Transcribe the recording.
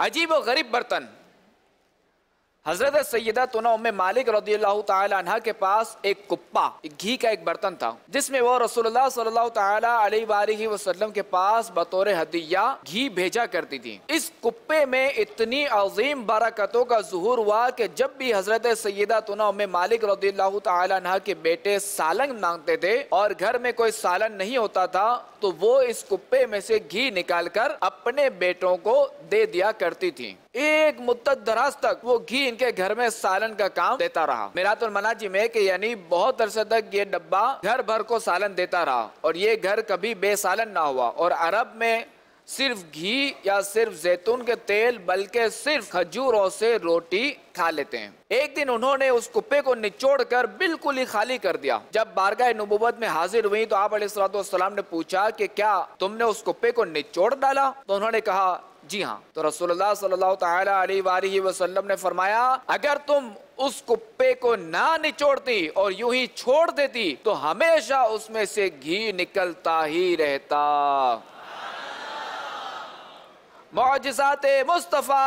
अजीब व गरीब बर्तन। हजरत सैयदतुना उम्मे मालिक रज़ियल्लाहु ताला अन्हा के पास एक कुप्पा, घी का एक बर्तन था, जिसमें वो रसूलुल्लाह सल्लल्लाहु ताला अलैहि वसल्लम के पास बतौर हदिया घी भेजा करती थी। इस कुप्पे में इतनी अजीम बरकतों का ज़ुहूर हुआ कि जब भी हजरत सैयदतुना उम्मे मालिक रज़ियल्लाहु ताला अन्हा के बेटे सालन मांगते थे और घर में कोई सालन नहीं होता था, तो वो इस कुप्पे में से घी निकालकर अपने बेटों को दे दिया करती थी। एक मुद्दत दराज तक वो घी इनके घर में सालन का काम देता रहा। मिरातुल मनाजिम में कि यानी बहुत अरसे तक ये डब्बा घर भर को सालन देता रहा और ये घर कभी बेसालन ना हुआ। और अरब में सिर्फ घी या सिर्फ जैतून के तेल बल्कि सिर्फ खजूरों से रोटी खा लेते हैं। एक दिन उन्होंने उस कुप्पे को निचोड़कर बिल्कुल ही खाली कर दिया। जब बारगाह नबुव्वत में हाजिर हुई तो आप अलैहिस्सलाम ने पूछा कि क्या तुमने उस कुप्पे को निचोड़ डाला? तो उन्होंने कहा जी हाँ। तो रसूलुल्लाह सल्लल्लाहु ताला अलैहि वसल्लम ने फरमाया, अगर तुम उस कुप्पे को ना निचोड़ती और यूं ही छोड़ देती तो हमेशा उसमें से घी निकलता ही रहता। मौजिज़ाते मुस्तफ़ा।